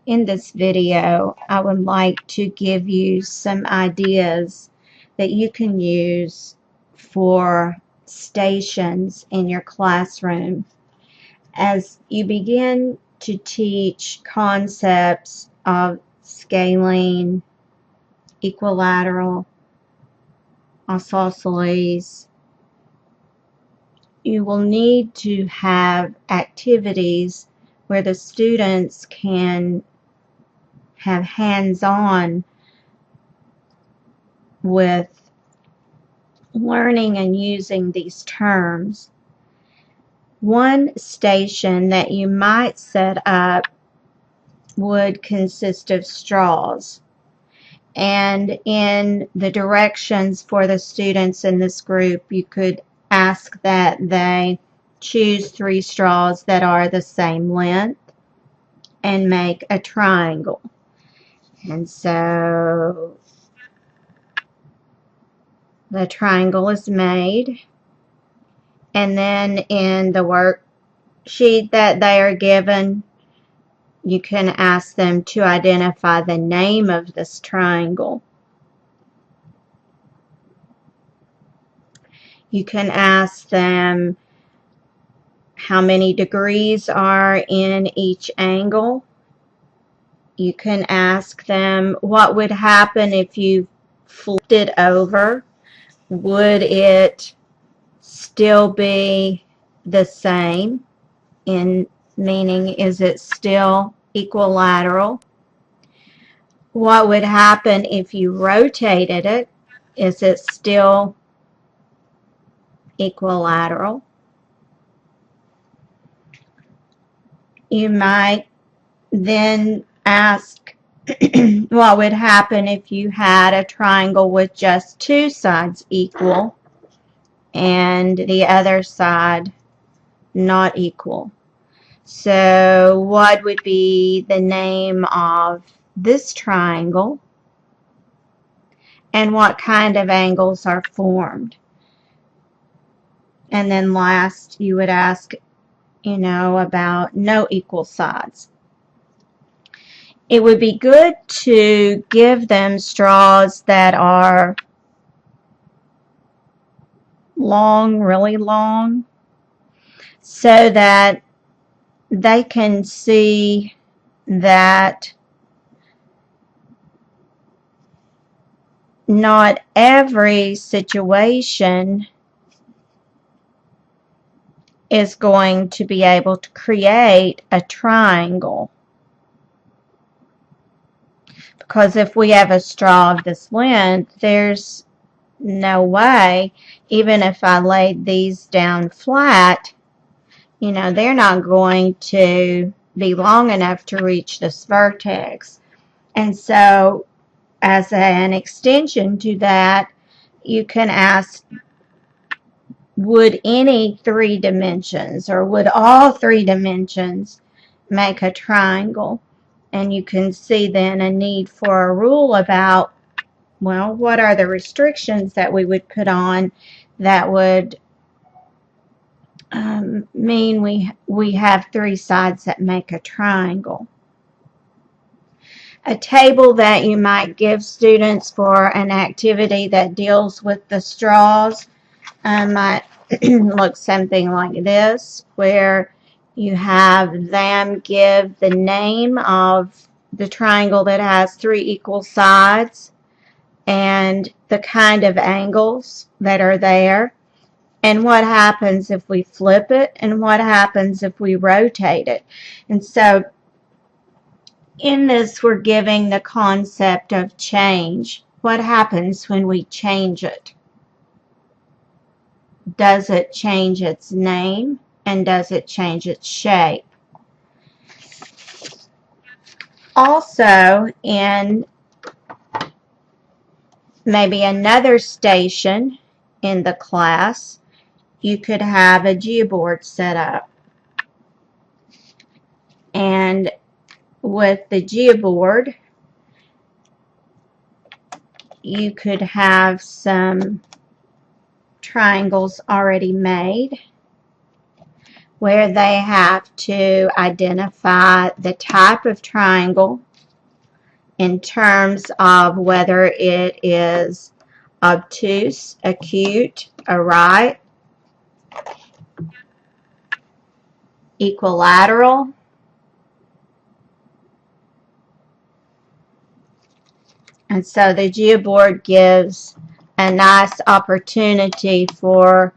In this video, I would like to give you some ideas that you can use for stations in your classroom as you begin to teach concepts of scaling, equilateral, isosceles. You will need to have activities where the students can have hands-on with learning and using these terms. One station that you might set up would consist of straws. And in the directions for the students in this group, you could ask that they choose 3 straws that are the same length and make a triangle. And so the triangle is made, and then in the worksheet that they are given, you can ask them to identify the name of this triangle. You can ask them how many degrees are in each angle. You can ask them what would happen if you flipped it over. Would it still be the same? Meaning, is it still equilateral? What would happen if you rotated it? Is it still equilateral? You might then ask what would happen if you had a triangle with just 2 sides equal and the other side not equal. So what would be the name of this triangle, and what kind of angles are formed? And then last, you would ask, about no equal sides. It would be good to give them straws that are long, really long, so that they can see that not every situation is going to be able to create a triangle. Because if we have a straw of this length, there's no way, even if I laid these down flat, they're not going to be long enough to reach this vertex. And so, as an extension to that, you can ask, would any 3 dimensions, or would all 3 dimensions make a triangle? And you can see then a need for a rule about, well, what are the restrictions that we would put on that would mean we have 3 sides that make a triangle. A table that you might give students for an activity that deals with the straws might look something like this, where you have them give the name of the triangle that has 3 equal sides and the kind of angles that are there, and what happens if we flip it, and what happens if we rotate it. And so in this, we're giving the concept of change. What happens when we change it? Does it change its name, and does it change its shape? Also, in maybe another station in the class, you could have a geoboard set up. And with the geoboard, you could have some triangles already made, where they have to identify the type of triangle in terms of whether it is obtuse, acute, right, equilateral, and so the Geoboard gives a nice opportunity for,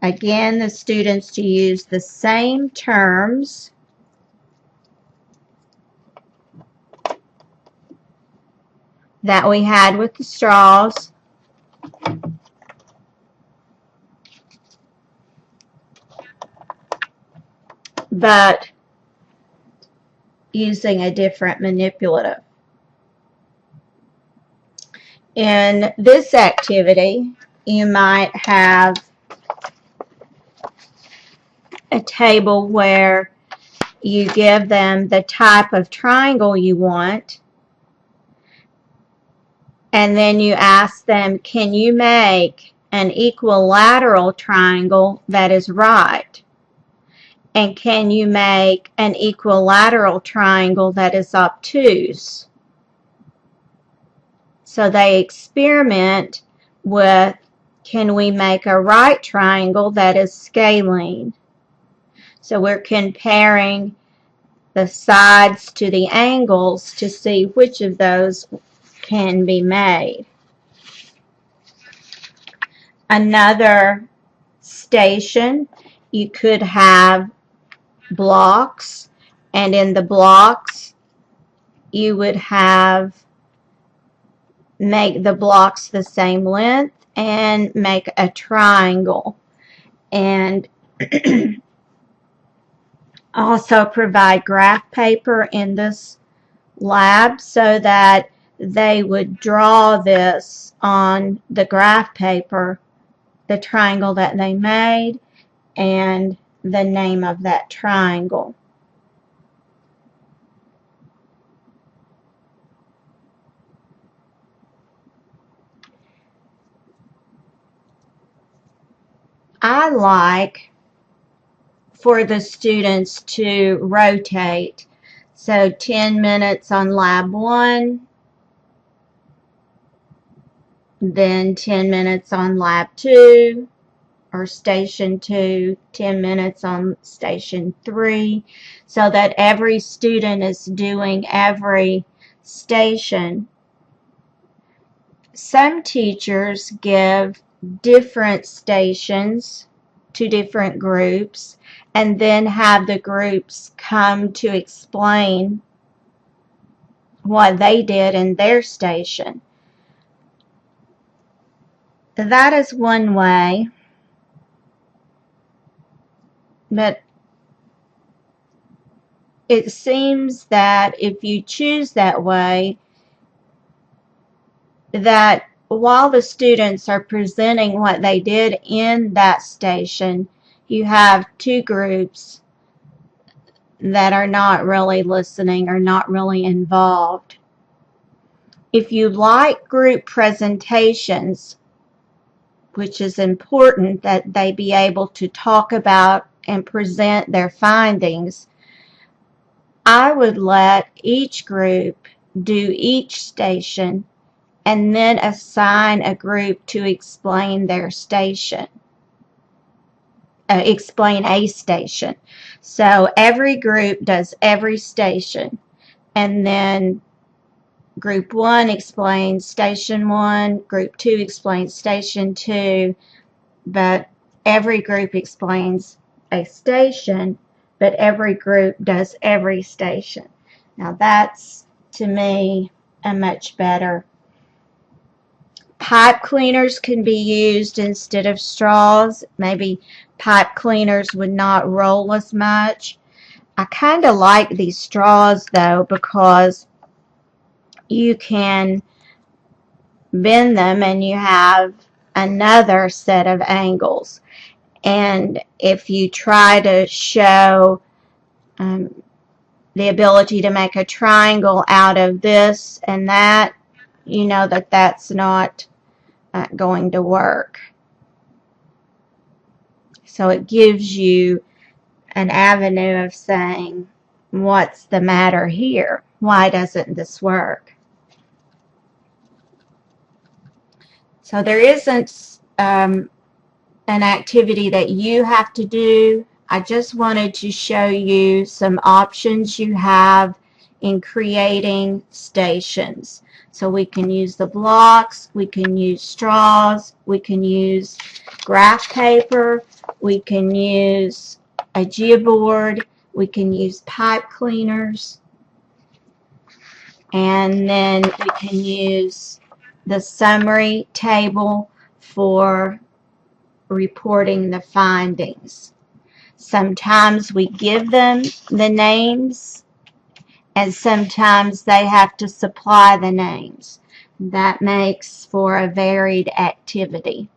again, the students to use the same terms that we had with the straws, but using a different manipulative. In this activity, you might have a table where you give them the type of triangle you want, and then you ask them, can you make an equilateral triangle that is right? And can you make an equilateral triangle that is obtuse? So they experiment with, can we make a right triangle that is scalene? So we're comparing the sides to the angles to see which of those can be made. Another station, you could have blocks, and in the blocks you would make the blocks the same length and make a triangle, and also provide graph paper in this lab so that they would draw this on the graph paper, the triangle that they made and the name of that triangle. I like for the students to rotate. So 10 minutes on lab 1, then 10 minutes on lab 2 or station 2, 10 minutes on station 3, so that every student is doing every station. Some teachers give different stations to different groups and then have the groups come to explain what they did in their station. That is one way, but it seems that if you choose that way, that while the students are presenting what they did in that station, you have two groups that are not really listening or not really involved. If you like group presentations, which is important that they be able to talk about and present their findings, I would let each group do each station and then assign a group to explain their station, explain a station. So every group does every station, and then group 1 explains station 1, group 2 explains station 2, but every group explains a station, but every group does every station. Now that's, to me, a much better. Pipe cleaners can be used instead of straws. Maybe pipe cleaners would not roll as much. I kind of like these straws though, because you can bend them and you have another set of angles. And if you try to show the ability to make a triangle out of this and that, you know that that's not going to work. So it gives you an avenue of saying, what's the matter here? Why doesn't this work? So there isn't an activity that you have to do. I just wanted to show you some options you have in creating stations. So we can use the blocks, we can use straws, we can use graph paper, we can use a geoboard, we can use pipe cleaners, and then we can use the summary table for reporting the findings. Sometimes we give them the names, and sometimes they have to supply the names. That makes for a varied activity.